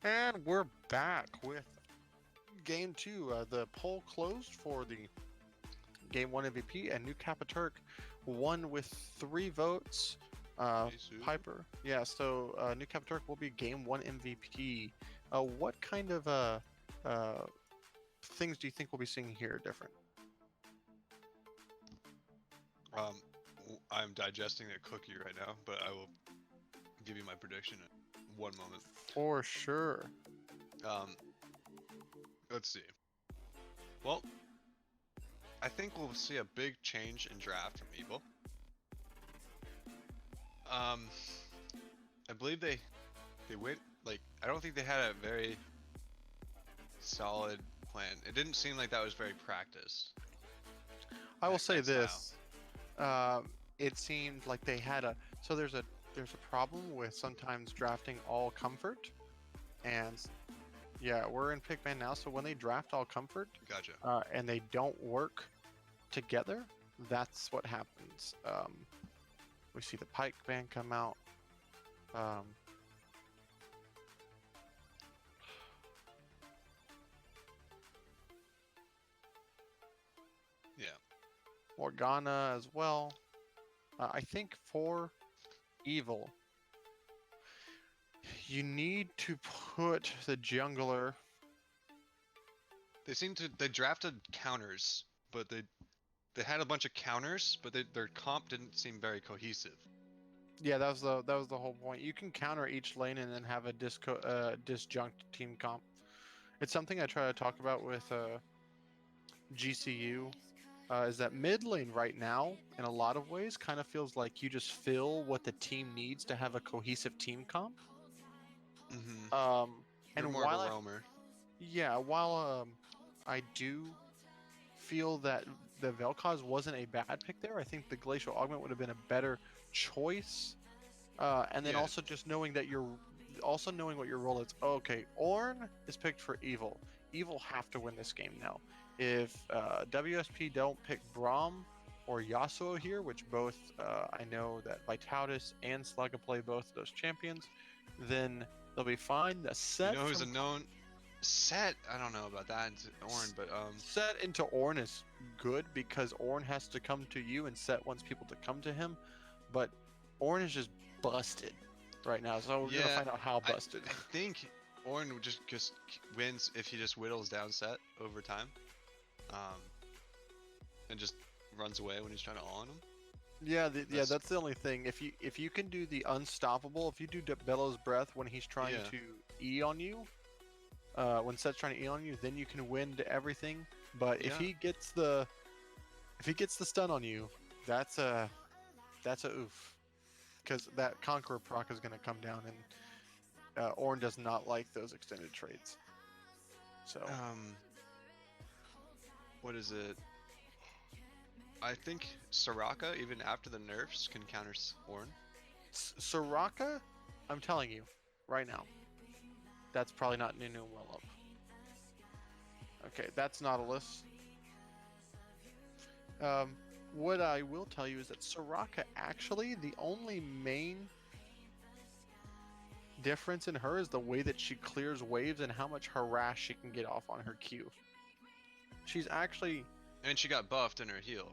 And we're back with game two. The poll closed for the game one MVP, and New Capaturk won with 3 votes. Jesus. Piper, yeah. So New Capaturk will be game one MVP. What kind of uh, things do you think we'll be seeing here different? Um, I'm digesting a cookie right now, but I will give you my prediction in one moment. For sure. Um, let's see. Well, I think we'll see a big change in draft from Evil. Um, I believe they went like I don't think they had a very solid plan. It didn't seem like that was very practiced. I will say That style. this. It seemed like they had a so there's a problem with sometimes drafting all comfort, and yeah, we're in Pickman now. So when they draft all comfort, Gotcha. and they don't work together, that's what happens. We see the Pike band come out. Um, Yeah. Morgana as well. I think for Evil, you need to put the jungler. They drafted counters, but they had a bunch of counters, but their comp didn't seem very cohesive. Yeah, that was the whole point. You can counter each lane and then have a disjunct team comp. It's something I try to talk about with GCU. Is that mid lane right now, in a lot of ways, kind of feels like you just fill what the team needs to have a cohesive team comp. Mm-hmm. Um, You're and more of a while I, roamer. yeah, while I do feel that the Vel'Koz wasn't a bad pick there, I think the Glacial Augment would have been a better choice. And then Yeah. also just knowing that you're also knowing what your role is. Okay, Ornn is picked for Evil. Evil have to win this game now. If WSP don't pick Braum or Yasuo here, which both I know that Vitaldis and Slugga play both of those champions, then they'll be fine. The You set know who's a from known set? I don't know about that, it's Orin, but set into Ornn is good because Ornn has to come to you and set wants people to come to him, but Ornn is just busted right now, so we're gonna yeah, find out how I busted. I think Orin would just wins if he just whittles down set over time, um, and just runs away when he's trying to on him. Yeah, That's that's the only thing. If you can do the unstoppable, if you do Bellows Breath when he's trying yeah, to E on you, when Set's trying to E on you, then you can win to everything. But yeah. if he gets the stun on you, that's a oof, because that Conqueror proc is going to come down, and Ornn does not like those extended trades. So Um, what is it? I think Soraka, even after the nerfs, can counter Orin. Soraka, I'm telling you right now, that's probably not Nunu and well up. Okay, that's Nautilus. Um, what I will tell you is that Soraka actually, the only main difference in her is the way that she clears waves and how much harass she can get off on her Q. She's actually, And she got buffed in her heal.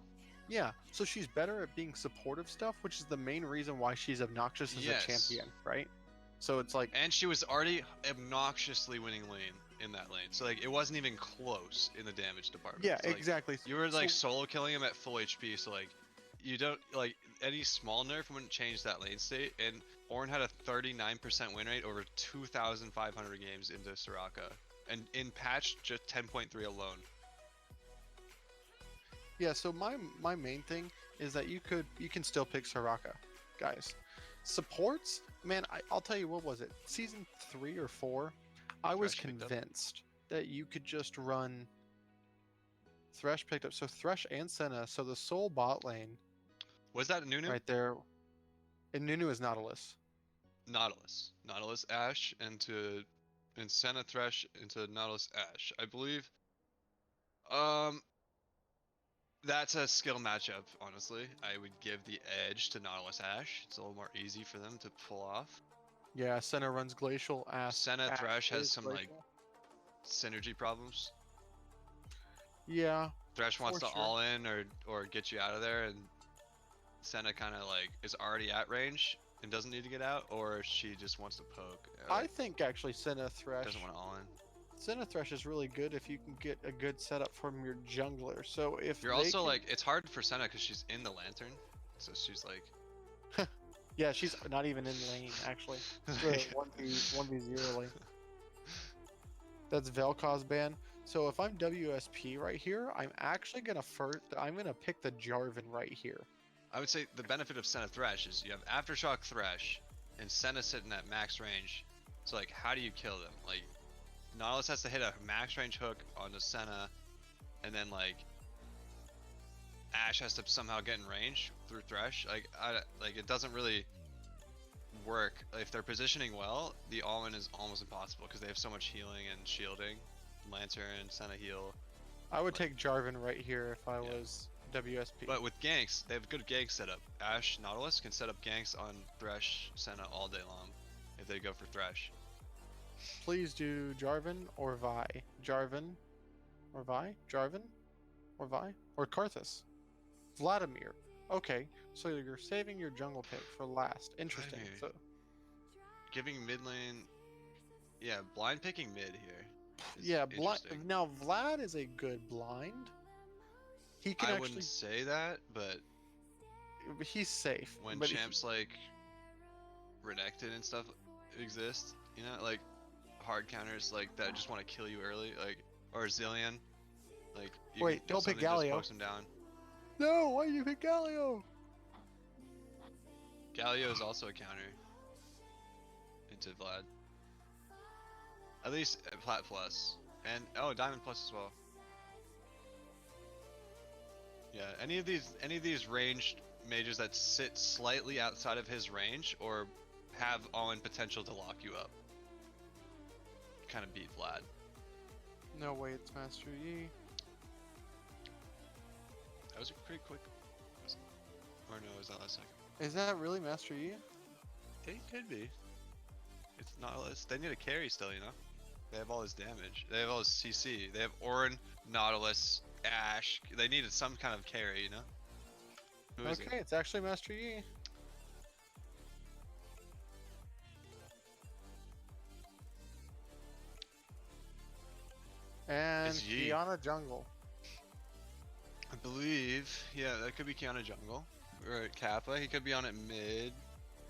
yeah, so she's better at being supportive stuff, which is the main reason why she's obnoxious as a Yes. champion, right? So it's like, And she was already obnoxiously winning lane in that lane. So like it wasn't even close in the damage department. yeah, So like exactly. you were like So solo killing him at full HP, so like you don't like any small nerf wouldn't change that lane state. And Ornn had a 39% win rate over 2,500 games into Soraka. And in patch just 10.3 alone. yeah, so my main thing is that you can still pick Soraka, guys. Supports, man, I'll tell you what was it, season 3 or 4. I was Thresh picked up. convinced that you could just run Thresh picked up. So Thresh and Senna. So the sole bot lane Was that Nunu? right there, and Nunu is Nautilus. Nautilus. Nautilus Ash and Senna Thresh into Nautilus Ash. I believe um that's a skill matchup, honestly. I would give the edge to Nautilus Ash. It's a little more easy for them to pull off. Yeah, Senna runs Glacial. Senna Ash Thresh has is some like Glacial. synergy problems. Yeah, Thresh wants for to sure. all in or get you out of there, and Senna kind of like is already at range and doesn't need to get out, or she just wants to poke. I Like think actually doesn't want to all in. Senna Thresh is really good if you can get a good setup from your jungler. So if You're they also can, like it's hard for Senna because she's in the lantern, so she's like yeah, she's not even in lane actually. It's the like, 1v0 lane. That's Vel'Koz ban. So if I'm WSP right here, I'm gonna pick the Jarvan right here. I would say the benefit of Senna Thresh is you have Aftershock Thresh and Senna sitting at max range. So like how do you kill them? Like Nautilus has to hit a max range hook onto Senna, and then like Ash has to somehow get in range through Thresh. Like it doesn't really work. If they're positioning well, the all-in is almost impossible because they have so much healing and shielding. Lantern, Senna heal. I would Like take Jarvan right here if I yeah. was WSP. But with ganks, they have good gank setup. Ash, Nautilus can set up ganks on Thresh, Senna all day long if they go for Thresh. Please do Jarvan or Vi. Jarvan or Vi? Jarvan or Vi? Or Karthus? Vladimir. Okay, so you're saving your jungle pick for last. Interesting. Vladimir. So Giving mid lane, yeah, blind picking mid here is yeah, interesting. now Vlad is a good blind. He can I wouldn't actually say that, but he's safe. when But champs like Renekton and stuff exist, you know, like hard counters like that just want to kill you early, like or Zillion, like you wait, can, don't pick something just Galio. pokes him down. No, why do you pick Galio? Galio is also a counter into Vlad. At least at Plat Plus. And oh, Diamond Plus as well. Yeah, any of these ranged mages that sit slightly outside of his range or have all-in potential to lock you up kind of beat Vlad. No way, it's Master Yi. That was a pretty quick. Or no, was that last second? Is that really Master Yi? It could be. It's Nautilus. They need a carry still, you know? They have all his damage. They have all his CC. They have Orin, Nautilus, Ash. They needed some kind of carry, you know? Who is Okay, it? it's actually Master Yi. And It's Yi. Kiana Jungle. I believe, yeah, that could be Kiana jungle. Or Kappa, he could be on it mid.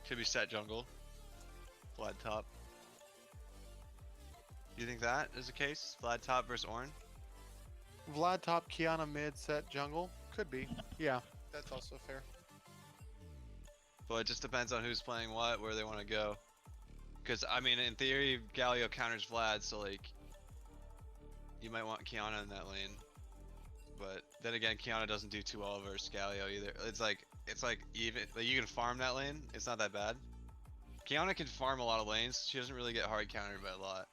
Could be set jungle. Vlad top. You think that is the case? Vlad top versus Ornn? Vlad top, Kiana mid, set jungle. Could be. Yeah, that's also fair. But it just depends on who's playing what, where they want to go. Because, I mean, in theory, Galio counters Vlad, so, like, you might want Kiana in that lane. But then again, Kiana doesn't do too well versus Galio either. It's like even, like, you can farm that lane. It's not that bad. Kiana can farm a lot of lanes. She doesn't really get hard countered by a lot.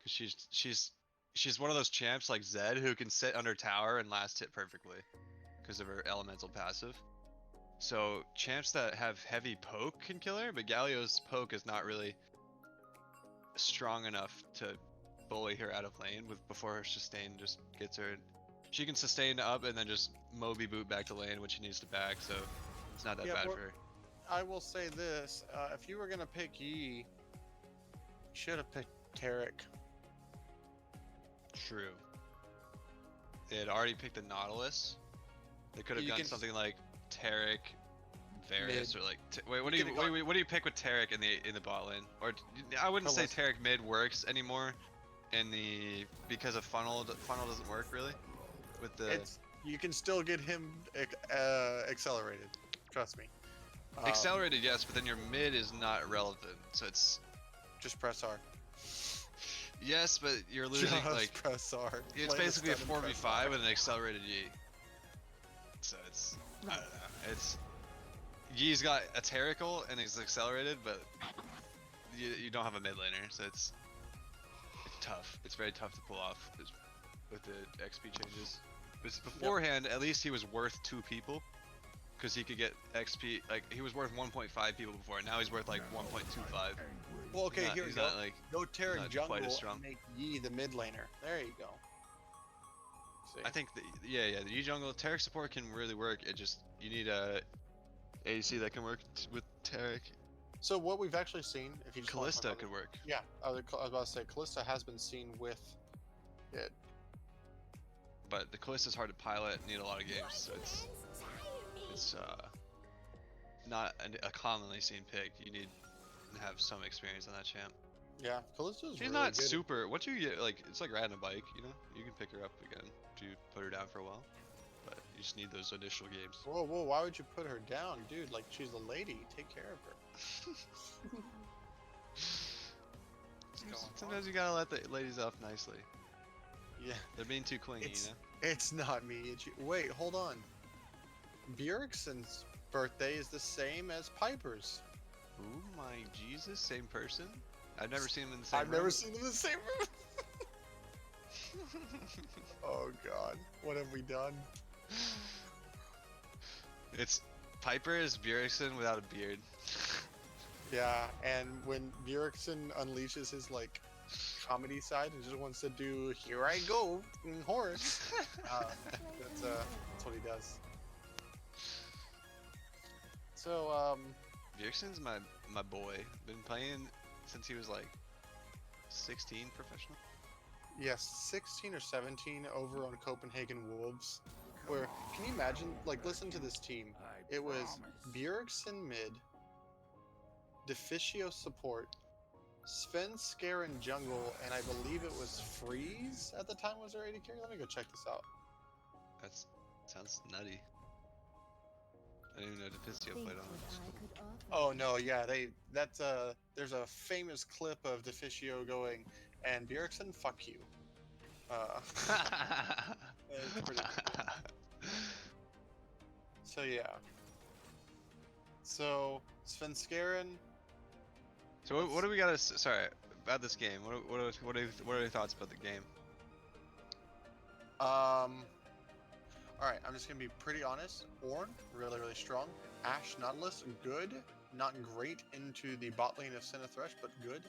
Because she's one of those champs like Zed who can sit under tower and last hit perfectly. Because of her elemental passive. So champs that have heavy poke can kill her, but Galio's poke is not really strong enough to bully her out of lane before her sustain just gets her. She can sustain up and then just Moby boot back to lane when she needs to back, so it's not that Yeah, bad but for her. I will say this: if you were gonna pick Yi, you should have picked Tarek. True. They had already picked the Nautilus. They could have You done can- something like Tarek, Varus, Mid. or like wait, what You do you could've what do you pick with Tarek in the bot lane? Or I wouldn't say Kalista. Tarek mid works anymore in the because of funnel doesn't work really with the You can still get him accelerated. Trust me. accelerated, yes, but then your mid is not relevant. So it's Just press R. yes, but you're losing Just like press R. it's Play the basically a stun and press 4v5 R. with an accelerated Yi. So it's I don't know. It's Yi's got a Terrical and he's accelerated, but you don't have a mid laner, so it's tough. It's very tough to pull off with the XP changes. But beforehand, at least he was worth 2 people, because he could get XP. Like he was worth 1.5 people before, now he's worth like 1.25. Well, okay, here we He's go. not like Go Taric not jungle quite as strong. and make Yi the mid laner. There you go. See? I think the E jungle Taric support can really work. It just you need a AC that can work with Taric. So what we've actually seen, if you just wanna talk Callista about could it- work. Yeah, I was about to say Callista has been seen with it. But the Callista's hard to pilot, need a lot of games, so it's not a commonly seen pick. You need to have some experience on that champ. Yeah, Callista's She's really not good. super. Once you get like, it's like riding a bike. You know, you can pick her up again if you put her down for a while. But you just need those initial games. Whoa, whoa! Why would you put her down, dude? Like she's a lady. Take care of her. What's going Sometimes on? you gotta let the ladies off nicely. Yeah, They're being too clingy, It's- you know. it's not me. It's you. Wait, hold on. Bjergsen's birthday is the same as Piper's. Oh my Jesus, same person? I've never seen them in the same I've room. never seen them in the same room. Oh God, what have we done? It's Piper is Bjergsen without a beard. Yeah, and when Bjergsen unleashes his like comedy side and just wants to do "Here I go" horse, that's what he does. So Bjergsen's my boy. Been playing since he was like 16 professional. yes, 16 or 17 over on Copenhagen Wolves. Where can you imagine? Like, listen to this team. It was Bjergsen mid, Deficio support, Sven Scaren jungle, and I believe it was Freeze at the time was their AD carry. Let me go check this out. That sounds nutty. I didn't even know Deficio played on this. Oh no, yeah, there's a famous clip of Deficio going, and Bjergsen, fuck you. It's pretty cool. So yeah. So Sven Scaren, So what do we gotta? Sorry about this game. What are your thoughts about the game? Alright, I'm just gonna be pretty honest. Ornn, really, really strong. Ashe Nautilus, good. Not great into the bot lane of Thresh, but good.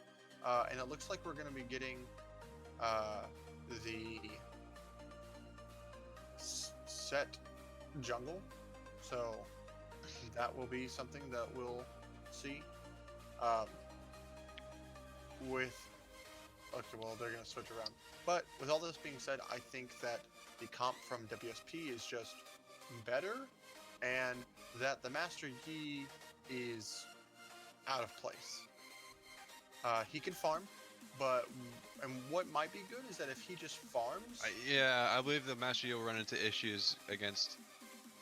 And it looks like we're gonna be getting the set jungle. So that will be something that we'll see. Okay, well, they're going to switch around. But with all this being said, I think that the comp from WSP is just better, and that the Master Yi is out of place. He can farm, and what might be good is that if he just farms, Yeah, I believe the Master Yi will run into issues against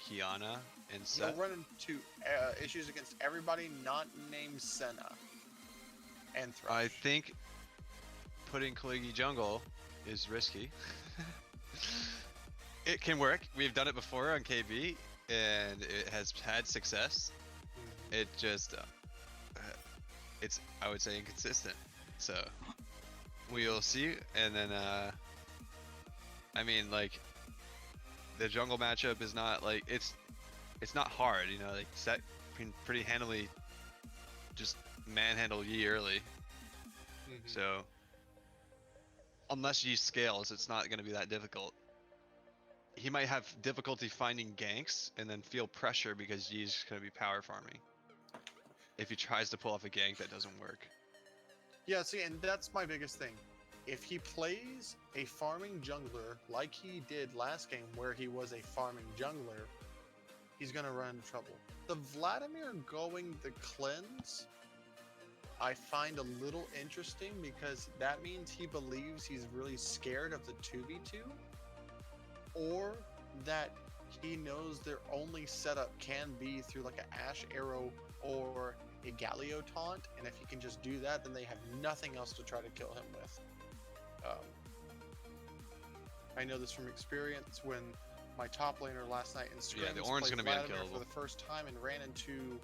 Kiana and he'll Seth. run into issues against everybody not named Senna and Thresh. I think putting Kaligi jungle is risky. It can work. We've done it before on KB, and it has had success. Mhm. It just, it's, I would say, inconsistent. So we'll see. And then, I mean, like, the jungle matchup is not like it's not hard. You know, like Set can pretty handily just manhandle Yi early. Mhm. So unless Yi scales, it's not going to be that difficult. He might have difficulty finding ganks and then feel pressure because Yi's going to be power farming. If he tries to pull off a gank that doesn't work. Yeah, see, and that's my biggest thing. If he plays a farming jungler like he did last game, where he was a farming jungler, he's gonna run into trouble. The Vladimir going the cleanse, I find a little interesting because that means he believes he's really scared of the 2v2, or that he knows their only setup can be through like an Ashe Arrow or a Galio taunt, and if he can just do that, then they have nothing else to try to kill him with. I know this from experience when my top laner last night in scrims the Ornn's played gonna be Vladimir unkillable. for the first time and ran into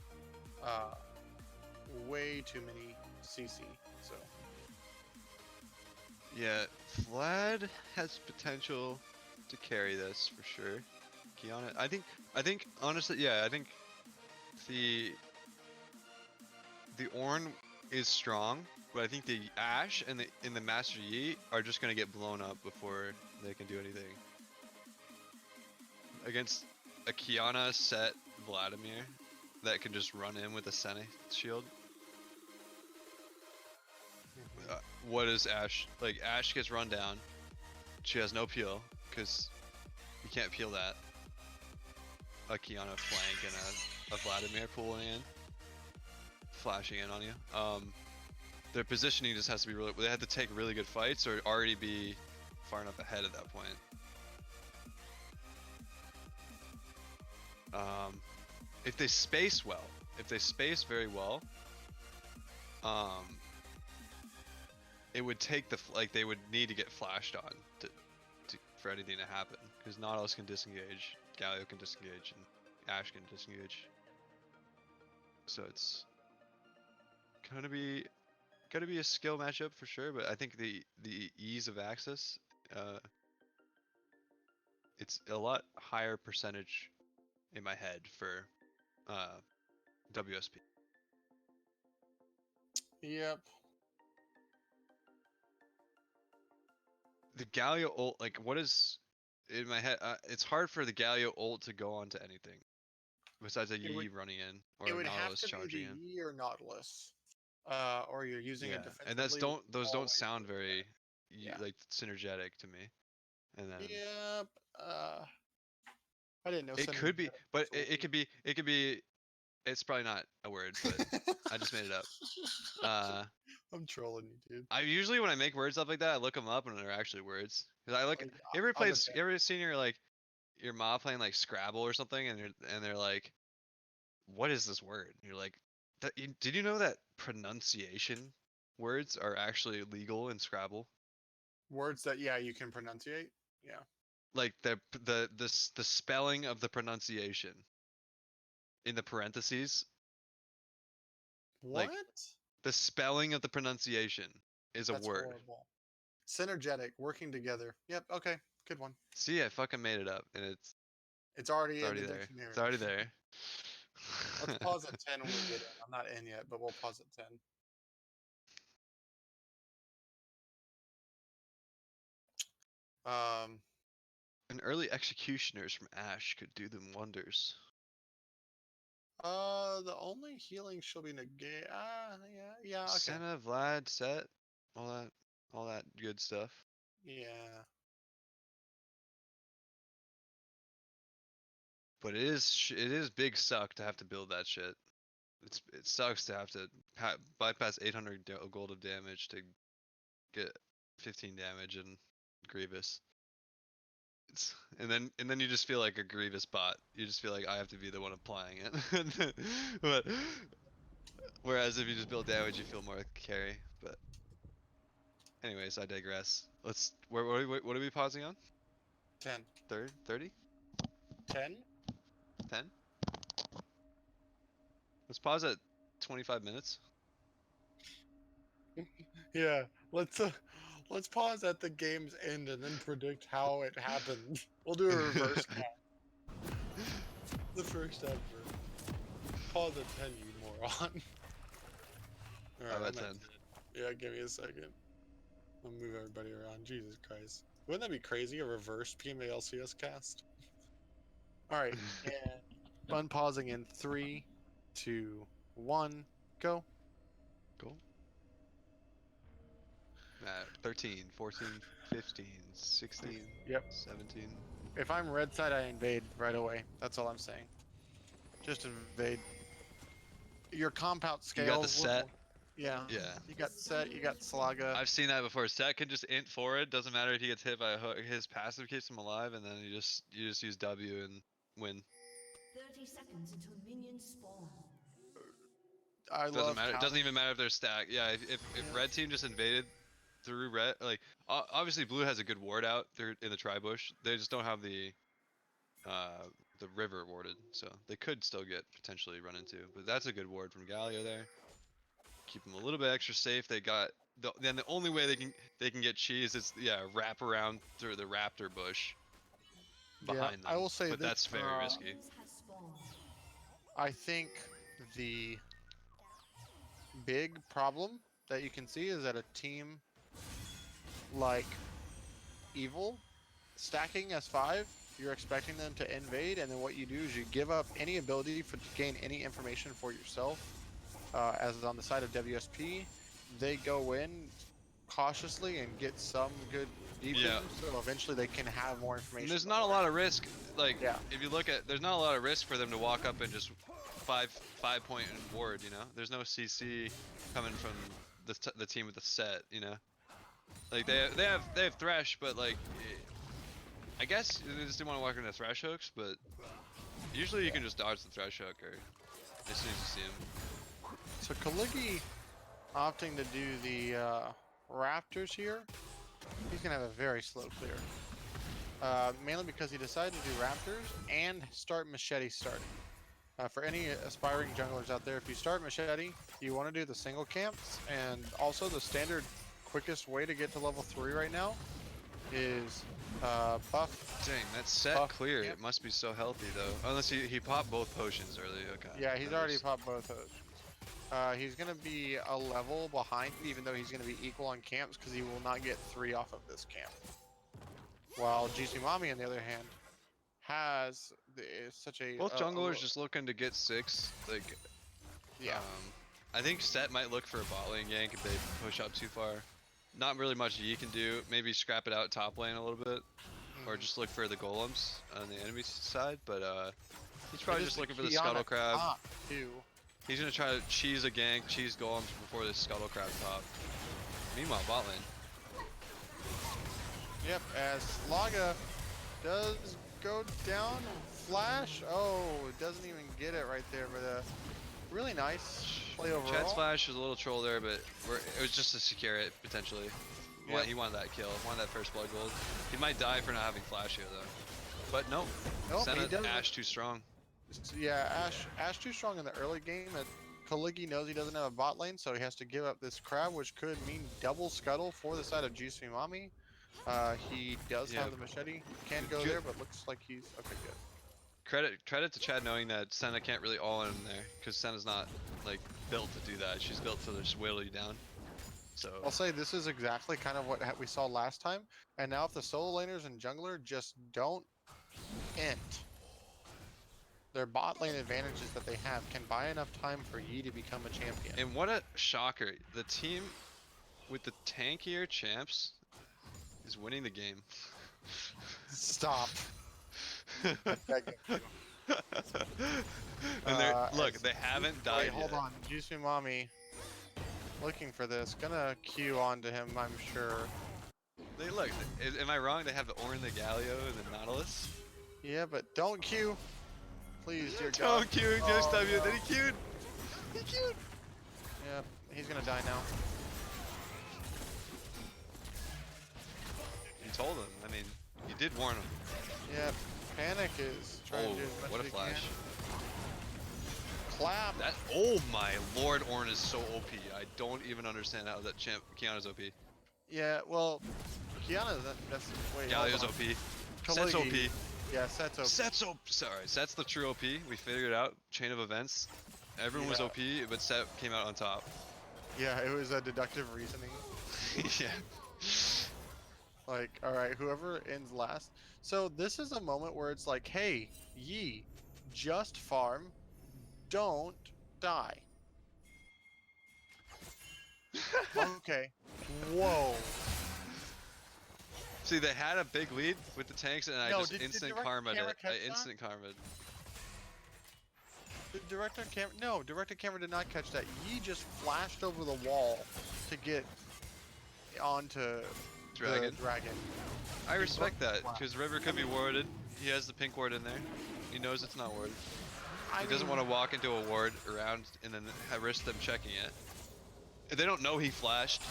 way too many CC. So Yeah, Vlad has potential to carry this for sure. key on it. I think honestly, yeah, I think the the Ornn is strong, but I think the Ashe and the Master Yi are just gonna get blown up before they can do anything. Against a Kiana set Vladimir that can just run in with a Senate shield. What is Ashe? Like, Ashe gets run down. She has no peel, because you can't peel that. A Kiana flank and a Vladimir pulling in. Flashing in on you. Their positioning just has to be really... They have to take really good fights or already be far enough ahead at that point. If they space well, if they space very well, it would take the they would need to get flashed on for anything to happen, because Nautilus can disengage, Galio can disengage, and Ashe can disengage. So it's gonna be a skill matchup for sure, but I think the ease of access, it's a lot higher percentage in my head for WSP. Yep. The Galio ult, like, what is in my head? It's hard for the Galio ult to go onto anything besides a Yi running in or It a would have Nautilus to be charging the in. Yi or Nautilus, or you're using Yeah, it and that's defensively. those don't Always sound do that. very Yeah. like synergetic to me. And then Yep. I didn't know it could be, synergetic but was it could be. It's probably not a word, but I just made it up. I'm trolling you, dude. I usually when I make words up like that, I look them up and they're actually words. Cause I look. Like, You ever I'll played? defend. You ever seen your mom playing like Scrabble or something, and they're like, "What is this word?" And you're like, "Did you know that pronunciation words are actually legal in Scrabble? Words that you can pronunciate. Yeah. Like the spelling of the pronunciation in the parentheses, like What? the spelling of the pronunciation is a That's word." horrible. Synergetic, working together. Yep. Okay. Good one. See, I fucking made it up, and it's It's already in already the there. dictionary. It's already there. Let's pause at 10 when we get in. I'm not in yet, but we'll pause at 10. Um, And early executioners from Ashe could do them wonders. the only healing she'll be negate. Yeah, okay. Senna, Vlad, Set, all that good stuff. Yeah. But it is big suck to have to build that shit. It sucks to have to bypass 800 gold of damage to get 15 damage and Grievous. And then you just feel like a Grievous bot. You just feel like I have to be the one applying it. But whereas if you just build damage, you feel more like a carry. But anyways, I digress. Let's what are we pausing on? 10. 30? 10? 10? Let's pause at 25 minutes. Yeah. Let's pause at the game's end and then predict how it happened. We'll do a reverse count. The first ever. Pause at 10, you moron. How Alright, about I'm at 10? 10. Yeah, give me a second. I'll move everybody around. Jesus Christ. Wouldn't that be crazy? A reverse PMA LCS cast? Alright, and unpausing in 3, 2, 1, go. Cool. 13, 14, 15, 16, Yep. 17. If I'm red side, I invade right away. That's all I'm saying. Just invade. Your compound You got the scales. set. Yeah. Yeah. You got set, you got Slaga. I've seen that before. Set can just int forward. Doesn't matter if he gets hit by a hook. His passive keeps him alive, and then you just use W and win. 30 seconds until minions spawn. I Doesn't love matter. It doesn't counters. even matter if they're stacked. Yeah. If red team just invaded through red, like obviously blue has a good ward out. They're in the tri bush. They just don't have the river warded, so they could still get potentially run into. But that's a good ward from Galio there. Keep them a little bit extra safe. They got then the only way they can get cheese is wrap around through the raptor bush. behind them. I will say but this, that's very risky. Has spawned. I think the big problem that you can see is that a team like Evil stacking S5, you're expecting them to invade, and then what you do is you give up any ability to gain any information for yourself. As on the side of WSP, they go in cautiously and get some good defense, Yeah. so eventually they can have more And information. there's not a lot of risk. Like, Yeah. if you look at, there's not a lot of risk for them to walk up and just five point and ward. You know, there's no CC coming from the team with the set. You know, like they have Thresh, but like, I guess they just didn't want to walk into Thresh hooks, but usually you can just dodge the Thresh hook or as soon as you see him. So Kaligi opting to do the Raptors here, he's gonna have a very slow clear. Mainly because he decided to do Raptors and start Machete starting. For any aspiring junglers out there, if you start Machete, you want to do the single camps, and also the standard quickest way to get to level 3 right now is buff. Dang, that set Buff clear. camp. It must be so healthy though. Unless he popped both potions early. Okay. Yeah, he's that already is- popped both those. He's going to be a level behind, even though he's going to be equal on camps, because he will not get 3 off of this camp. While GC Mami, on the other hand, has such a... Both junglers just looking to get 6. Like, Yeah. I think Set might look for a bot lane gank if they push up too far. Not really much Yi can do. Maybe scrap it out top lane a little bit, or just look for the golems on the enemy side. But he's probably just looking for the scuttle crab. Too. He's gonna try to cheese a gank, cheese golems before this scuttle crab top. Meanwhile, bot lane. Yep, as Laga does go down, flash. Oh, it doesn't even get it right there, but really nice play overall. Chad's flash was a little troll there, but it was just to secure it potentially. Yep. He wanted that kill, wanted that first blood gold. He might die for not having flash here though. But nope, Nope, he Senna, doesn't. Ashe too strong. Yeah, Ash too strong in the early game. Kaligi knows he doesn't have a bot lane, so he has to give up this crab, which could mean double scuttle for the side of GC Mami. He does have the machete, can go Good. there, but looks like he's okay. Good. Credit to Chad knowing that Senna can't really all in there, because Senna's not like built to do that. She's built to just whittle you down. So I'll say this is exactly kind of what we saw last time, and now if the solo laners and jungler just don't int, their bot lane advantages that they have can buy enough time for Yi to become a champion. and what a shocker! The team with the tankier champs is winning the game. Stop. I'm begging you. And they're look, as- they haven't died Wait, hold yet. on. Juicy Mommy looking for this. Gonna queue onto him, I'm sure. They look. Am I wrong? They have the Ornn, the Galio, and the Nautilus. Yeah, but don't queue. Please, dear God. Don't queue, Oh, just W. no. Then he queued. He queued. Yeah, he's gonna die now. You told him. I mean, you did warn him. Yeah, Panic is trying to do as much what a as he flash! can. Clap. That. Oh my Lord, Ornn is so OP. I don't even understand how that champ Kiana's OP. Yeah, well, Kiana's that's wait. hold Galio's on. OP. Set's OP. Kaligi. Yeah, Set's OP. Set's OP. Sorry, Set's the true OP. We figured it out. Chain of events. Everyone was Yeah. OP, but Set came out on top. Yeah, it was a deductive reasoning. Yeah. Like, alright, whoever ends last. So this is a moment where it's like, hey, Yi, just farm, don't die. Okay. Whoa. See, they had a big lead with the tanks, and I No, just did instant direct karma'd camera it. I catch that? instant karma'd. The director camera, no, director camera did not catch that. Yi just flashed over the wall to get onto Dragon. the dragon. I respect that, Wow. because River could be warded. He has the pink ward in there. He knows it's not warded. I He doesn't mean, want to walk into a ward around and then risk them checking it. If they don't know he flashed.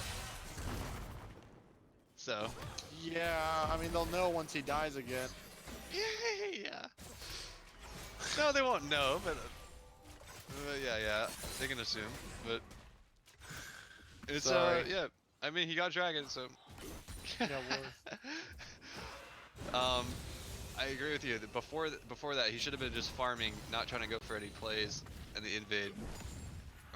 So. Yeah, I mean, they'll know once he dies again. Yeah. No, they won't know, but yeah, they can assume. But it's Sorry. yeah. I mean, he got dragon, so. Yeah, I agree with you. Before that, he should have been just farming, not trying to go for any plays in the invade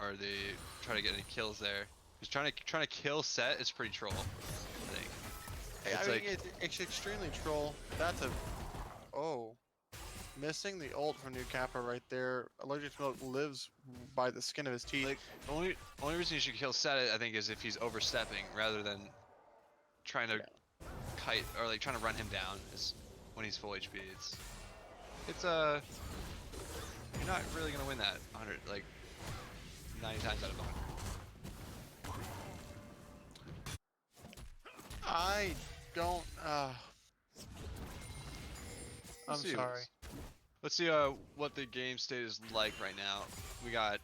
or the try to get any kills there. He's trying to kill set. It's pretty troll. I think. It's I mean, like it's extremely troll. That's a oh, missing the ult from New Kappa right there. Allergic to milk lives by the skin of his teeth. like the only reason you should kill set, I think, is if he's overstepping rather than trying to kite or like trying to run him down. Is when he's full HP. It's you're not really gonna win that 100 like 90 times out of 100. I don't. I'm see sorry. Let's see what the game state is like right now. We got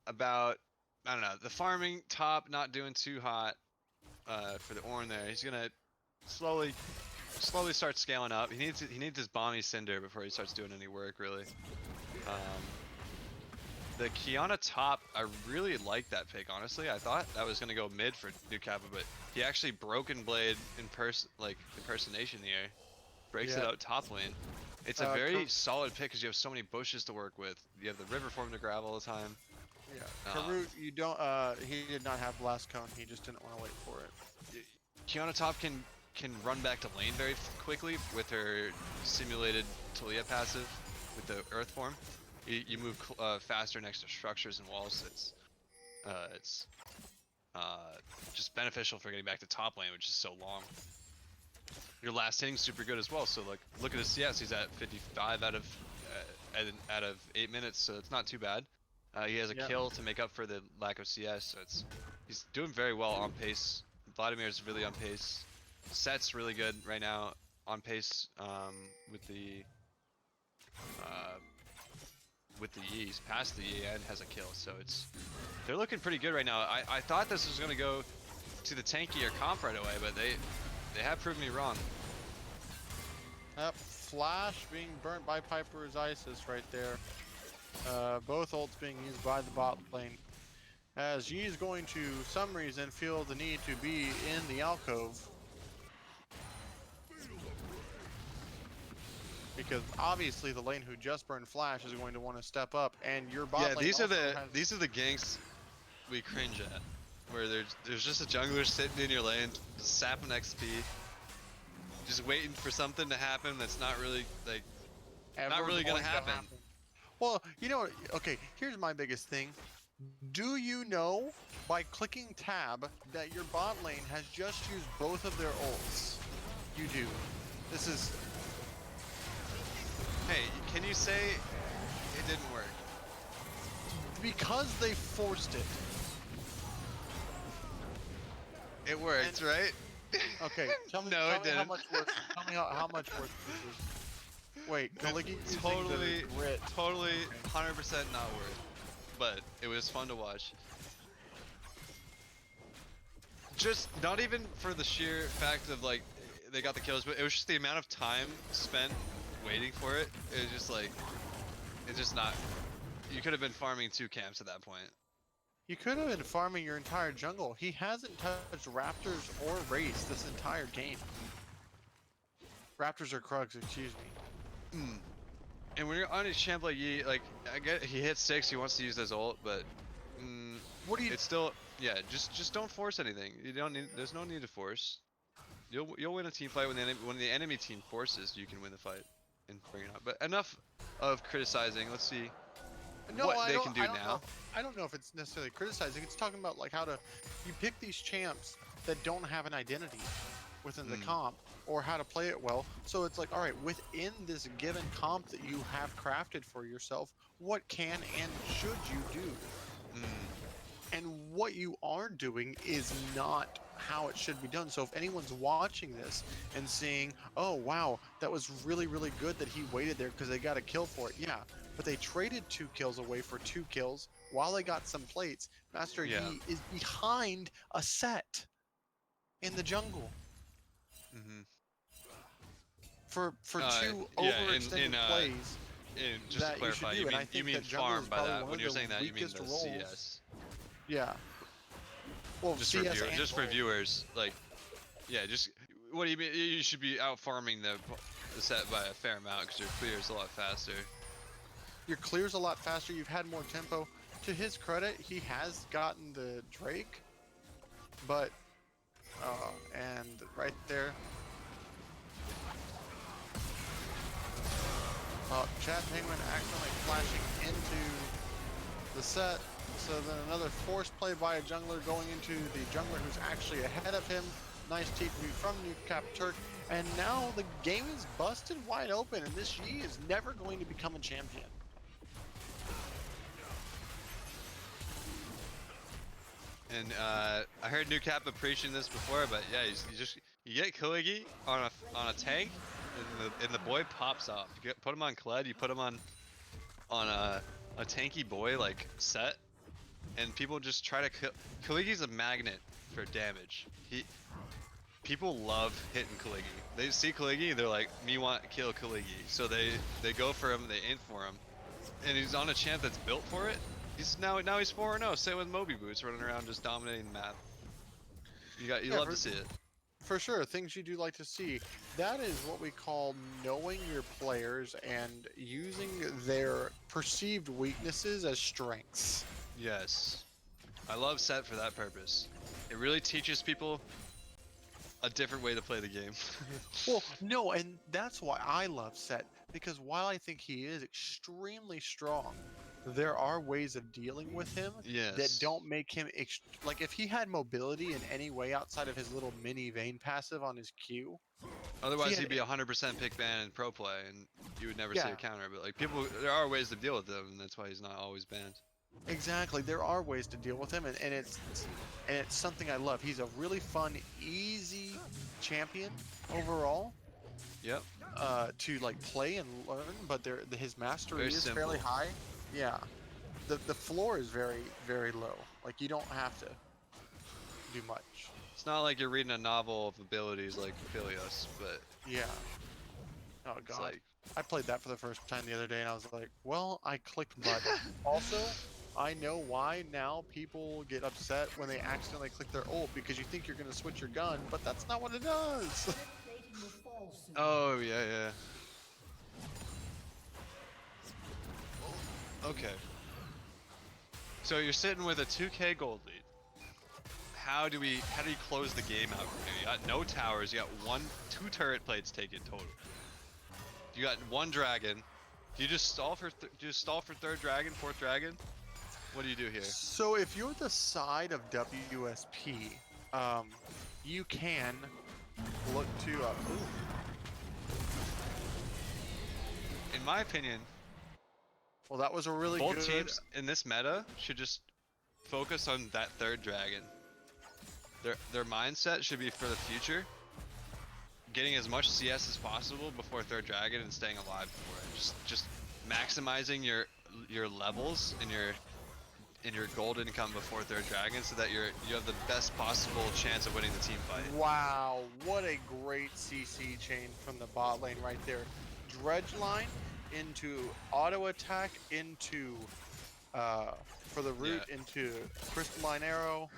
about, I don't know, the farming top not doing too hot for the Ornn there. He's gonna slowly start scaling up. He needs his Bomby Cinder before he starts doing any work really. The Kiana top, I really like that pick, honestly. I thought that was gonna go mid for New Kappa, but he actually Broken Blade impersonation here. Breaks it out top lane. It's a very solid pick because you have so many bushes to work with. You have the river form to grab all the time. Yeah, Karut, you don't. He did not have blast cone. He just didn't want to wait for it. Kiana top can run back to lane very quickly with her simulated Talia passive with the earth form. You move faster next to structures and walls. It's just beneficial for getting back to top lane, which is so long. Your last hitting's super good as well. So like, look at his CS. He's at 55 out of 8 minutes, so it's not too bad. He has a kill to make up for the lack of CS. So he's doing very well on pace. Vladimir's really on pace. Set's really good right now, on pace with the E. He's past the E and has a kill. So they're looking pretty good right now. I thought this was gonna go to the tankier comp right away, but they have proved me wrong. Yep, Flash being burnt by Piper's Isis right there. Both ults being used by the bot lane. As Yi's going to some reason feel the need to be in the alcove. Because obviously the lane who just burned Flash is going to want to step up, and your bot lane these are the ganks we cringe at, where there's just a jungler sitting in your lane, just sapping XP, just waiting for something to happen that's not really like gonna happen. Well, you know what? Okay, here's my biggest thing. Do you know by clicking tab that your bot lane has just used both of their ults? You do. This is. Hey, can you say it didn't work? Because they forced it. It worked, right? Okay, tell me, No, tell it me how didn't. much work. Tell me how much work this is. Wait, Galigi using Totally, the grit. totally, 100% not worth. But it was fun to watch. Just not even for the sheer fact of like they got the kills, but it was just the amount of time spent waiting for it. It was just like, it's just not. You could have been farming 2 camps at that point. You could have been farming your entire jungle. He hasn't touched Raptors or Wraiths this entire game. Raptors or Krugs, excuse me. And when you're on a champ like Yi, like I get he hits 6, he wants to use his ult, but What do you? it's still just don't force anything. You don't need. There's no need to force. You'll win a team fight when the enemy team forces. You can win the fight and bring it out. But enough of criticizing. Let's see what they can do now. I don't know if it's necessarily criticizing. It's talking about like how to you pick these champs that don't have an identity within the comp or how to play it well. So it's like, all right, within this given comp that you have crafted for yourself, what can and should you do? And what you are doing is not how it should be done. So if anyone's watching this and seeing, oh wow, that was really, really good that he waited there because they got a kill for it. Yeah, but they traded 2 kills away for 2 kills while they got some plates. Master Yi is behind a set in the jungle. For 2 overextended plays. Just to clarify, you mean farm by that. When you're saying that, you mean the CS. Yeah. Well, just CS for viewers, like, yeah, just what do you mean? You should be out farming the set by a fair amount because your clear is a lot faster. Your clear's a lot faster. You've had more tempo. To his credit, he has gotten the Drake, but and right there. Chad Penguin accidentally flashing into the set. So then another force play by a jungler going into the jungler who's actually ahead of him. Nice TP from Newcap Turk. And now the game is busted wide open, and this Yi is never going to become a champion. And I heard Newcap appreciating this before, but yeah, you get Kaligi on a tank, and the boy pops off. You put him on Kled, you put him on a tanky boy like set, and people just try to kill. Kaligi's a magnet for damage. People love hitting Kaligi. They see Kaligi, they're like, me want to kill Kaligi. So they go for him, they aim for him, and he's on a champ that's built for it. Now he's 4-0. Same with Moby Boots running around just dominating the map. You love to see it. For sure, things you do like to see. That is what we call knowing your players and using their perceived weaknesses as strengths. Yes. I love Set for that purpose. It really teaches people a different way to play the game. Well, no, and that's why I love Set, because while I think he is extremely strong, there are ways of dealing with him that don't make him like if he had mobility in any way outside of his little mini Vayne passive on his Q. Otherwise, he'd be 100% pick ban in pro play, and you would never see a counter. But like there are ways to deal with him, and that's why he's not always banned. Exactly, there are ways to deal with him, and it's something I love. He's a really fun, easy champion overall. Yep. To like play and learn, but his mastery Very is simple. fairly high. Yeah, the floor is very, very low. Like you don't have to do much. It's not like you're reading a novel of abilities like Philios, but Yeah. Oh god. like I played that for the first time the other day, and I was like, well, I clicked button. Also, I know why now people get upset when they accidentally click their ult, because you think you're gonna switch your gun, but that's not what it does. Plating will fall soon. oh yeah. Okay. So you're sitting with a 2K gold lead. How do you close the game out? You got no towers. You got two turret plates taken total. You got one dragon. Do you just stall for third dragon, fourth dragon? What do you do here? So if you're the side of WSP, you can look to In my opinion, well, that was a really both good. teams in this meta should just focus on that third dragon. Their mindset should be for the future, getting as much CS as possible before third dragon and staying alive before it. Just maximizing your levels and your gold income before third dragon, so that you have the best possible chance of winning the team fight. Wow, what a great CC chain from the bot lane right there. Dredge line into auto attack into for the root into crystalline arrow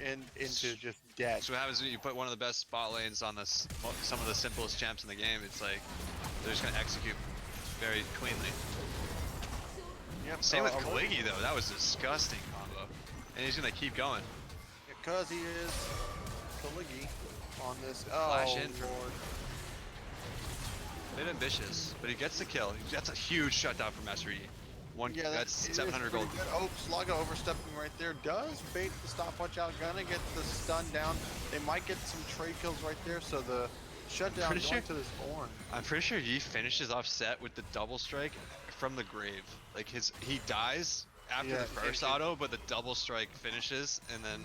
and into just dead. So what happens when you put one of the best spot lanes on some of the simplest champs in the game? It's like they're just gonna execute very cleanly. Yep. Same with Kaligi though, that was a disgusting combo. And he's gonna keep going. Because he is Kaligi on this. Flash oh, in from Lord. A bit ambitious, but he gets the kill. That's a huge shutdown from Master E. Yeah, that's 700 gold. Good. Oh, Slugga overstepping right there. Does bait the stopwatch out. Gonna get the stun down. They might get some trade kills right there. So the shutdown going to this Ornn. I'm pretty sure Yi finishes off set with the double strike from the grave. Like he dies after the first auto, but the double strike finishes, and then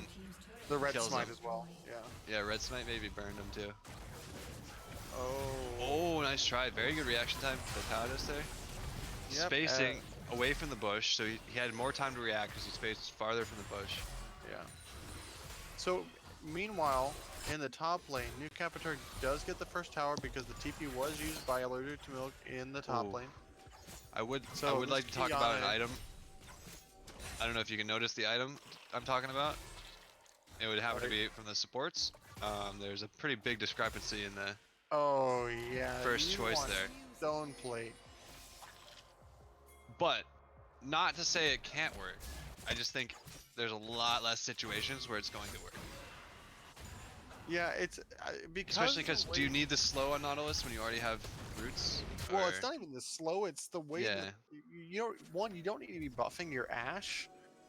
the red kills smite him. as well. Yeah. Yeah, red smite maybe burned him too. Oh, nice try. Very good reaction time for Paladus there. Yep, Spacing away from the bush, so he had more time to react because he spaced farther from the bush. Yeah. So, meanwhile, in the top lane, New Capital does get the first tower because the TP was used by Allergic to Milk in the top lane. I would So like to talk Kiana- about an item. I don't know if you can notice the item I'm talking about. It would happen to be from the supports. There's a pretty big discrepancy in the Oh yeah. First you choice want there. Stone plate. But not to say it can't work. I just think there's a lot less situations where it's going to work. Yeah, it's because Especially the because way- do you need the slow on Nautilus when you already have roots? Well, Or- it's not even the slow. It's the way Yeah. that you know. One, you don't need to be buffing your Ash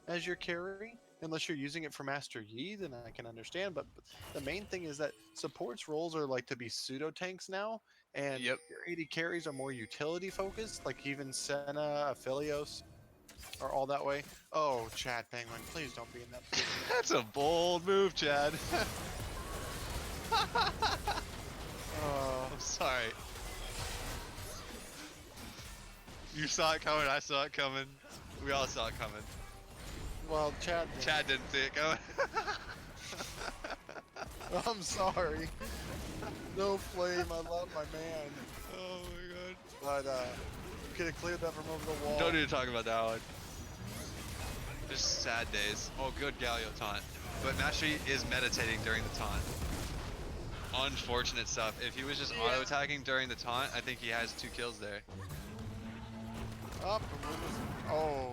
as your carry unless you're using it for Master Yi. Then I can understand. But the main thing is that supports roles are like to be pseudo tanks now, and Yep. your AD carries are more utility focused. Like even Senna, Aphelios are all that way. Oh, Chad Penguin, please don't be in that position. That's a bold move, Chad. Oh, I'm sorry. You saw it coming, I saw it coming. We all saw it coming. well, Chad. Chad didn't see it coming. I'm sorry. No flame. I love my man. Oh my god. But you could have cleared that from over the wall. Don't need to talk about that one. Just sad days. Oh, good Galio taunt. But Master Yi is meditating during the taunt. Unfortunate stuff. If he was just Yeah. auto-attacking during the taunt, I think he has 2 kills there. Up. Oh.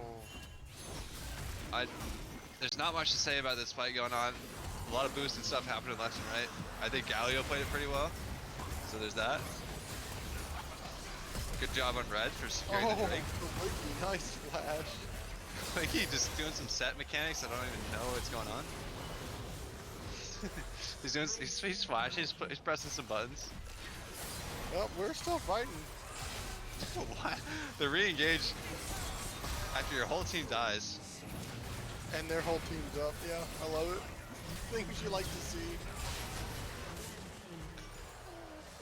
There's not much to say about this fight going on. A lot of boosted stuff happening left and right. I think Galio played it pretty well. So there's that. Good job on Red for securing the Drake. the Wiki, nice flash. Like he just doing some set mechanics. I don't even know what's going on. he's flashing. He's pressing some buttons. Well, we're still fighting. What? The re-engage after your whole team dies. And their whole team's up. Yeah, I love it. Things you like to see.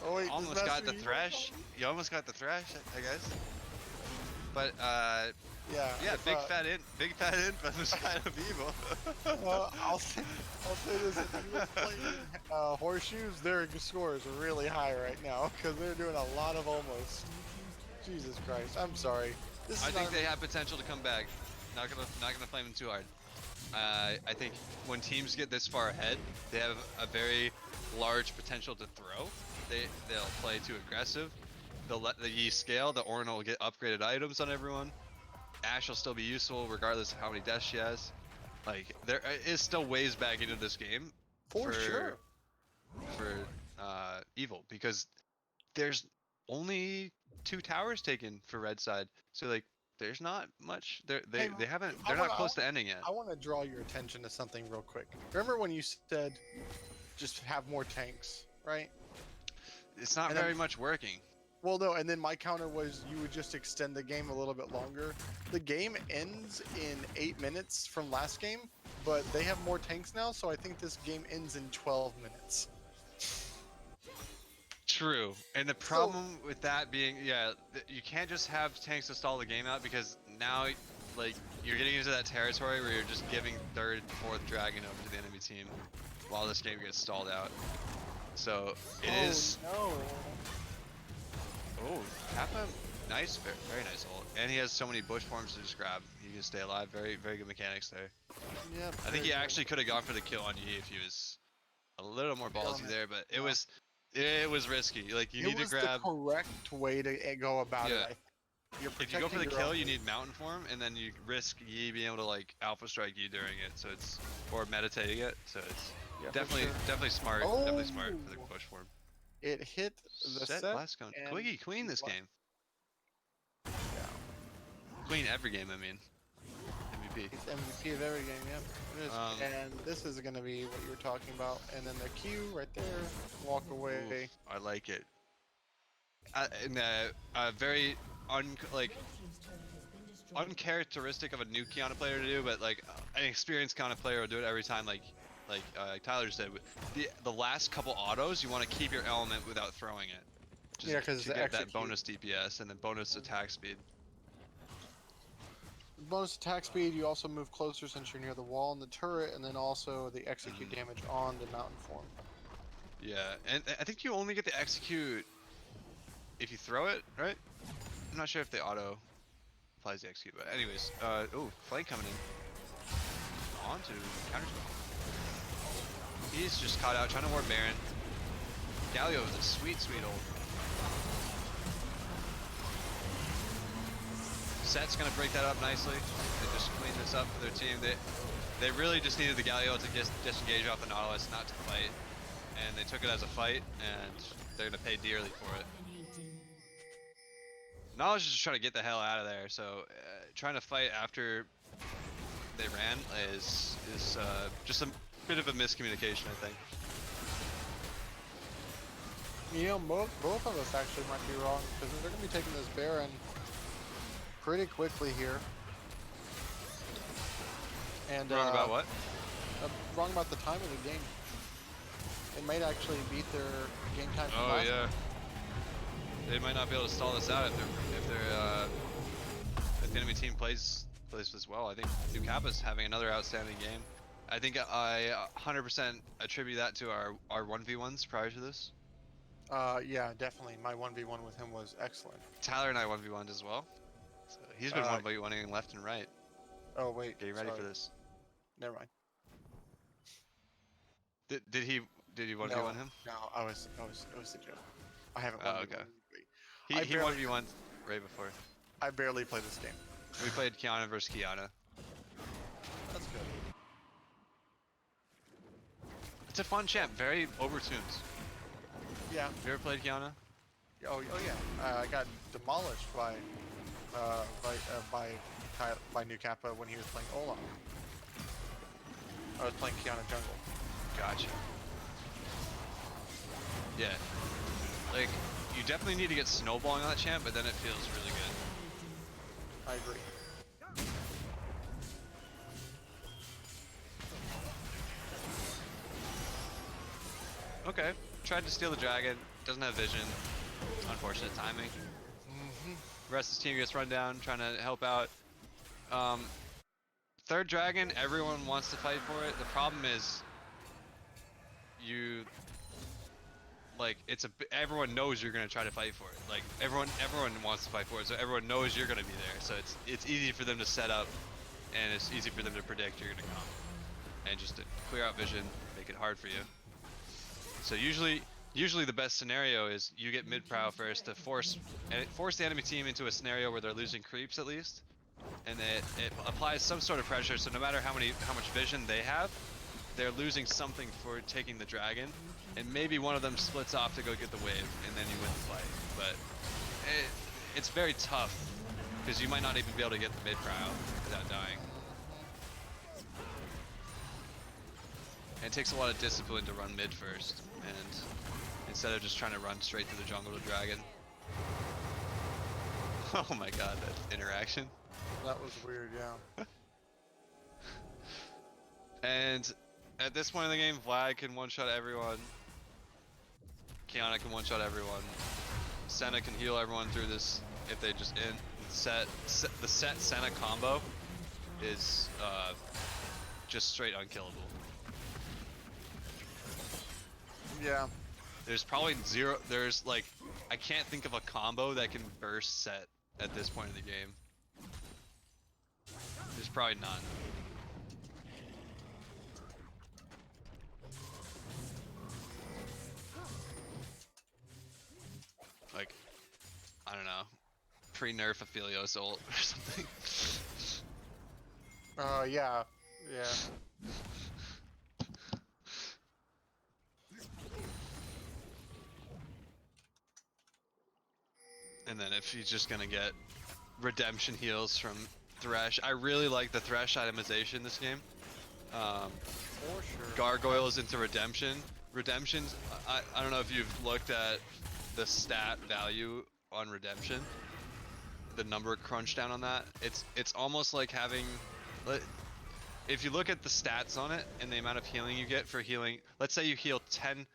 Oh wait, Almost got the thresh. You almost got the thresh, I guess. But Yeah. yeah, if, big fat in from the side of evil. I'll say this: if you was playing horseshoes, their scores are really high right now because they're doing a lot of almost. Jesus Christ! I'm sorry. This is I think not- they have potential to come back. Not gonna flame them too hard. I think when teams get this far ahead, they have a very large potential to throw. They'll play too aggressive. They'll let the Yi scale. The Ornn will get upgraded items on everyone. Ash will still be useful regardless of how many deaths she has. Like there is still ways back into this game for sure. for evil because there's only 2 towers taken for red side. So like there's not much. They're Hey, not close to ending yet. I want to draw your attention to something real quick. Remember when you said just have more tanks, right? It's not And then- very much working. Well, no, and then my counter was you would just extend the game a little bit longer. The game ends in 8 minutes from last game, but they have more tanks now, so I think this game ends in 12 minutes. True, and the problem with that being, yeah, you can't just have tanks to stall the game out because now, like, you're getting into that territory where you're just giving 3rd, 4th dragon over to the enemy team while this game gets stalled out. So it is. No. Oh, Kappa, nice, very nice ult, and he has so many bush forms to just grab. He can stay alive. Very good mechanics there. Yeah. I think he actually could have gone for the kill on Yi if he was a little more ballsy there, but it was risky. Like you need to grab. The correct way to go about Yeah. it. You're If you go for the protecting your kill, own- you need mountain form, and then you risk Yi being able to like alpha strike you during it. So it's or meditating it. So it's Yeah, for definitely sure. smart. Definitely smart for the Oh. push form. It hit the set. Last cone. and Quiggy queen this what- game. Yeah. Queen every game. I mean, MVP. It's MVP of every game, yep. It is. And this is going to be what you were talking about. And then the Q right there, walk away. Oof, I like it. And very uncharacteristic of a new Kiana player to do, but like an experienced Kiana player will do it every time. Like Tyler said, the last couple autos, you want to keep your element without throwing it. Just Yeah, 'cause to the get that execute. bonus DPS and then bonus attack speed. Bonus attack speed, you also move closer since you're near the wall and the turret, and then also the execute damage on the mountain form. Yeah, and I think you only get the execute if you throw it, right? I'm not sure if the auto applies the execute, but anyways, oh, flank coming in. On to counter spell. He's just caught out trying to ward Baron. Galio is a sweet, sweet old. Set's gonna break that up nicely and just clean this up for their team. They really just needed the Galio to disengage off the Nautilus, not to fight. And they took it as a fight, and they're gonna pay dearly for it. Nautilus is just trying to get the hell out of there, so trying to fight after they ran is just a bit of a miscommunication, I think. You know, both of us actually might be wrong, because they're going to be taking this Baron pretty quickly here. And Wrong about what? Wrong about the time of the game. It might actually beat their game time. From Oh last yeah. They might not be able to stall this out if the enemy team plays this well. I think New Kappa's having another outstanding game. I think I 100% attribute that to our 1v1s prior to this. Yeah, definitely. My 1v1 with him was excellent. Tyler and I 1v1'd as well. So he's been 1v1ing left and right. Oh wait, Getting ready for this. Never mind. Did he 1v1 him? No, it was a joke. I haven't. Oh, okay. He 1v1'd right before. I barely play this game. We played Kiana versus Kiana. That's good. It's a fun champ, very overtuned. Yeah. You ever played Kiana? Oh yeah. I got demolished by New Kappa when he was playing Olaf. I was playing Kiana jungle. Gotcha. Yeah. Like, you definitely need to get snowballing on that champ, but then it feels really good. I agree. Okay. Tried to steal the dragon. Doesn't have vision. Unfortunate timing. The rest of the team gets run down, trying to help out. Third dragon, everyone wants to fight for it. The problem is, everyone knows you're gonna try to fight for it. Like everyone wants to fight for it, so everyone knows you're gonna be there. So it's easy for them to set up, and it's easy for them to predict you're gonna come, and just to clear out vision, make it hard for you. So usually the best scenario is you get mid-prow first to force the enemy team into a scenario where they're losing creeps at least, and it applies some sort of pressure. So no matter how much vision they have, they're losing something for taking the dragon, and maybe one of them splits off to go get the wave, and then you win the fight. But it's very tough because you might not even be able to get the mid-prow without dying. And it takes a lot of discipline to run mid first, and instead of just trying to run straight through the jungle to dragon. Oh my god, that interaction. That was weird, yeah. And at this point in the game, Vlad can one-shot everyone. Kiana can one-shot everyone. Senna can heal everyone through this if they just the set Senna combo is just straight unkillable. Yeah. There's probably I can't think of a combo that can burst set at this point in the game. There's probably none. Like, I don't know, pre-nerf Aphelios ult or something. Yeah. And then if he's just gonna get redemption heals from Thresh. I really like the Thresh itemization this game. For sure. Gargoyles into redemption. Redemptions, I don't know if you've looked at the stat value on redemption. The number crunch down on that. It's almost like having, if you look at the stats on it and the amount of healing you get for healing, let's say you heal 10,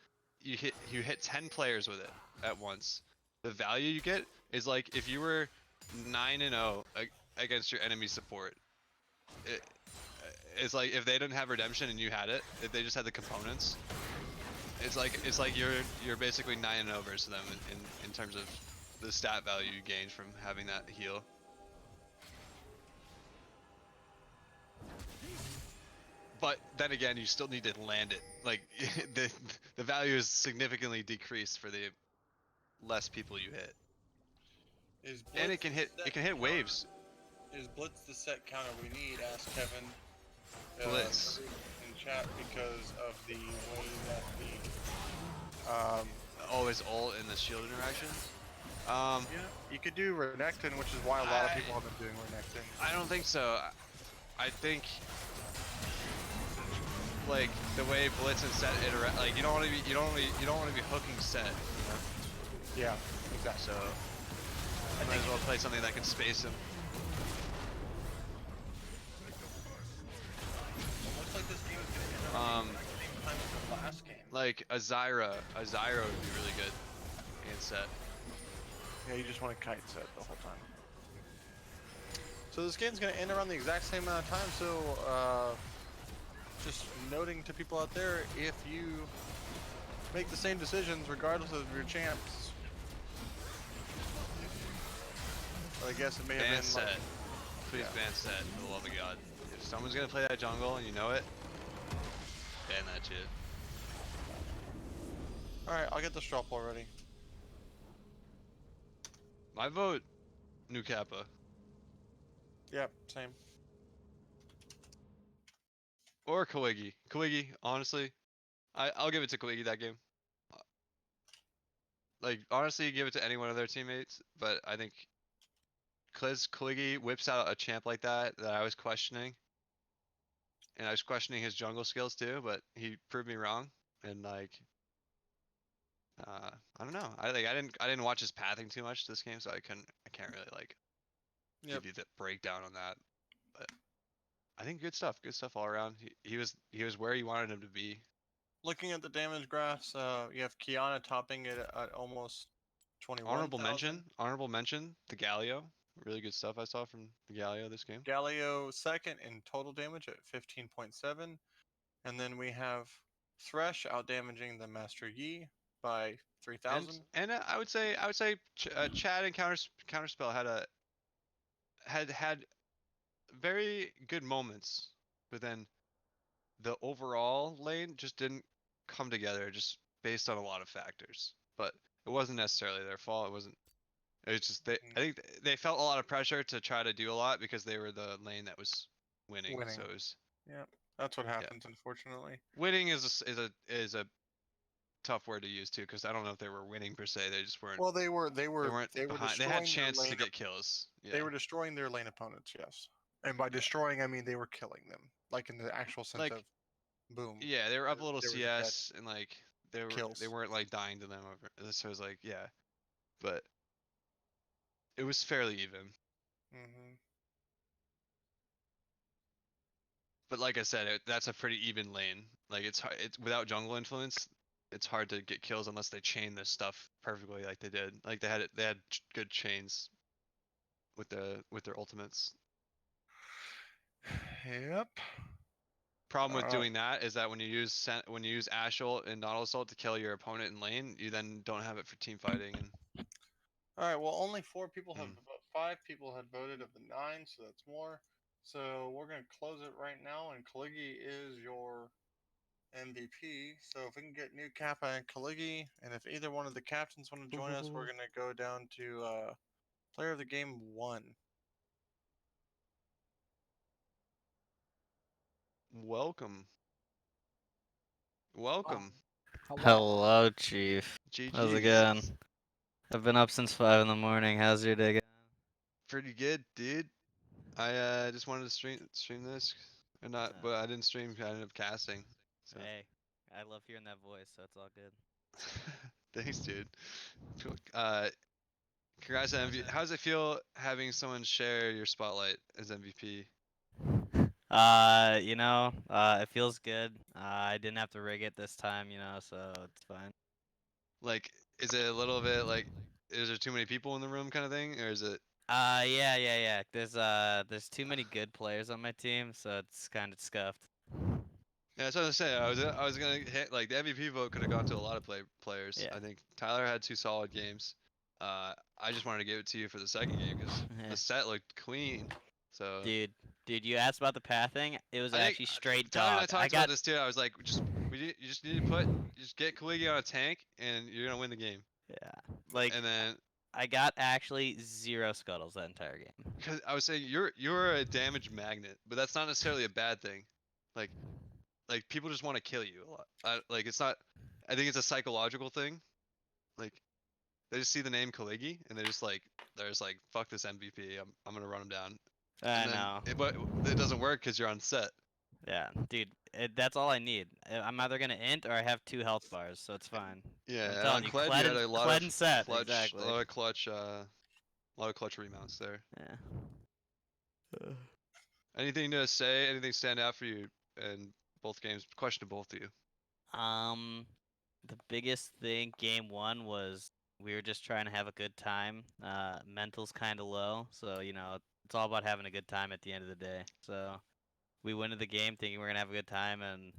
you hit 10 players with it at once. The value you get is like if you were 9-0 against your enemy support. It's like if they didn't have redemption and you had it, if they just had the components, it's like you're basically 9-0 versus them in terms of the stat value you gain from having that heal. But then again, you still need to land it. Like the value is significantly decreased for the less people you hit, Is and Blitz the it set can hit counter? waves. Is Blitz the set counter we need? Asked Kevin Blitz. in chat because of the way that the Oh, his ult and the shield interaction. yeah, you could do Renekton, which is why a lot of people have been doing Renekton. I don't think so. I think like the way Blitz and set interact, like you don't want to be hooking set, you know. Yeah, exactly. So I might think as well play something that can space him. it looks like this game is going to end up being the same time as the last game. Like a Zyra would be really good and set. Yeah, you just want to kite set the whole time. So this game's going to end around the exact same amount of time, so just noting to people out there, if you make the same decisions regardless of your champs, but I guess it may have Ban been set. like, Please yeah. ban set, for the love of God. If someone's gonna play that jungle and you know it, ban that shit. Alright, I'll get this drop already. My vote, New Kappa. Yep, same. Or Kawigi. Kawigi, honestly. I'll give it to Kawigi that game. Like, honestly, give it to any one of their teammates, but I think Kliz Kawigi whips out a champ like that I was questioning. And I was questioning his jungle skills too, but he proved me wrong. And like I don't know. I didn't watch his pathing too much this game, so I can't really like Yep. give you the breakdown on that. But I think good stuff all around. He was where you wanted him to be. Looking at the damage graphs, you have Kiana topping it at almost 21,000. Honorable mention, the Galio. Really good stuff I saw from the Galio this game. Galio second in total damage at 15.7. And then we have Thresh outdamaging the Master Yi by 3,000. And I would say Chad and Counterspell had very good moments, but then the overall lane just didn't come together, just based on a lot of factors. But it wasn't necessarily their fault. It wasn't. It was just I think they felt a lot of pressure to try to do a lot because they were the lane that was winning. Winning. So it was. Yep, that's what happens, unfortunately. Winning is a tough word to use too, because I don't know if they were winning per se. They just weren't. Well, they were behind. They had destroying their chance to lane. get kills. Yeah. They were destroying their lane opponents, yes. And by destroying, I mean they were killing them, like in the actual sense Like, of boom. yeah, they were up a little They were CS and like they kills. weren't like dying to them over. So it was like, yeah, but it was fairly even. Hmm. But like I said, that's a pretty even lane. Like it's hard. It's without jungle influence. It's hard to get kills unless they chain this stuff perfectly like they did. Like they had good chains with their ultimates. Yep. Problem with doing that is that when you use Ash ult and Nautilus ult to kill your opponent in lane, you then don't have it for team fighting. And All right. Well, only 4 people have, 5 people had voted of the 9, so that's more. So we're gonna close it right now, and Kaligi is your MVP. So if we can get new Kappa and Kaligi, and if either one of the captains want to join us, we're gonna go down to player of the game 1. welcome. Hello, Chief. How's it GG's. going? I've been up since 5 in the morning. How's your day going? Pretty good, dude. I just wanted to stream this, or not, but I didn't stream. I ended up casting. So. Hey, I love hearing that voice, so it's all good. Thanks, dude. Congrats on MVP. How does it feel having someone share your spotlight as MVP? It feels good. I didn't have to rig it this time, so it's fine. Like, is it a little bit like, is there too many people in the room kind of thing, or is it? Yeah. There's too many good players on my team, so it's kind of scuffed. Yeah, that's what I was saying. I was gonna hit like the MVP vote could have gone to a lot of players. Yeah. I think Tyler had 2 solid games. I just wanted to give it to you for the second game because the set looked clean. So. Dude, Dude, you asked about the pathing. It was I think actually straight Tyler and I dog. talked about this too. I was like, you just need to just get Kaligi on a tank, and you're gonna win the game. Yeah. Like And then I got actually 0 scuttles that entire game. because I was saying you're a damage magnet, but that's not necessarily a bad thing. Like people just want to kill you a lot. Like it's not. I think it's a psychological thing. Like they just see the name Kaligi and they're just like fuck this MVP. I'm gonna run him down. I And then know. but it doesn't work because you're on set. Yeah, dude, that's all I need. I'm either gonna int or I have 2 health bars, so it's fine. Yeah, I'm and telling on you, Kled you had a lot Kled of and set, clutch, exactly. a lot of clutch remounts there. Yeah. Anything to say? Anything stand out for you in both games? Question to both of you. The biggest thing game 1 was we were just trying to have a good time. Mental's kind of low, so it's all about having a good time at the end of the day. So we went into the game thinking we're gonna have a good time, and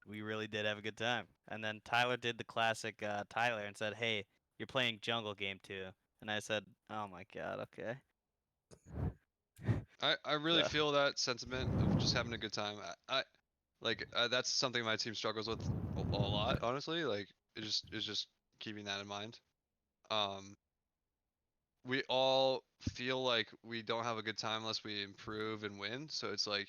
we really did have a good time. And then Tyler did the classic Tyler and said, "Hey, you're playing jungle game 2," and I said, "Oh my god, okay." I really So, feel that sentiment of just having a good time. That's something my team struggles with a lot, honestly. Like it's just keeping that in mind. Um, we all feel like we don't have a good time unless we improve and win. So it's like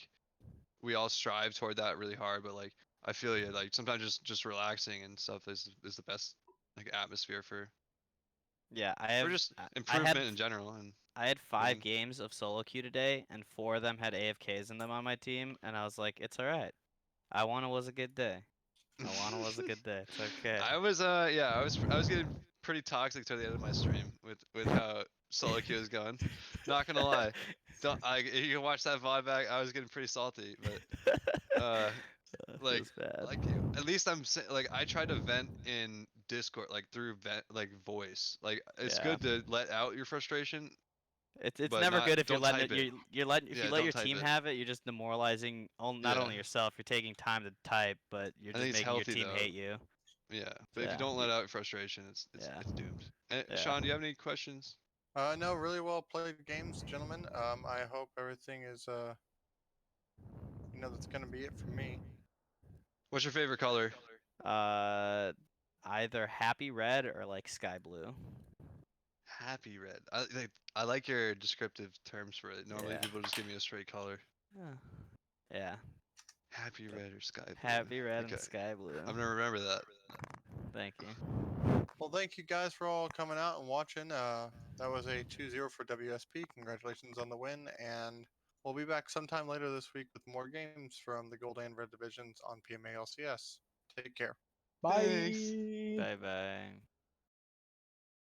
we all strive toward that really hard. But like I feel you. Like sometimes just relaxing and stuff is the best like atmosphere yeah, for just I had improvement in general and I had 5 winning. games of solo queue today, and 4 of them had AFKs in them on my team, and I was like, "It's all right. Iwana was a good day. Iwana was a good day. It's okay." I was getting pretty toxic toward the end of my stream with how solo queue is going. Not gonna lie. Don't you can watch that VOD back. I was getting pretty salty, but like Feels bad. at least like I tried to vent in Discord like through voice. Like it's Yeah. good to let out your frustration, It's but never not good if you're don't letting type it. it. You're letting if you Yeah, let don't your type team it. have it, you're just demoralizing not Yeah. only yourself. You're taking time to type, but you're I just think it's making your healthy team though. hate you. Yeah. So, But if you yeah. don't let out frustration, Yeah. it's doomed. And Yeah. Sean, do you have any questions? No, really well played games, gentlemen. I hope everything is that's gonna be it from me. What's your favorite color? Uh, either happy red or like sky blue. Happy red. I like your descriptive terms for it. Normally Yeah. people just give me a straight color. Yeah. Yeah. Happy red or sky blue. Happy red and Okay. sky blue. I'm gonna remember that. Thank you. Well, thank you guys for all coming out and watching. That was a 2-0 for WSP. Congratulations on the win, and we'll be back sometime later this week with more games from the Gold and Red divisions on PMA LCS. Take care. Thanks. Bye. Bye bye.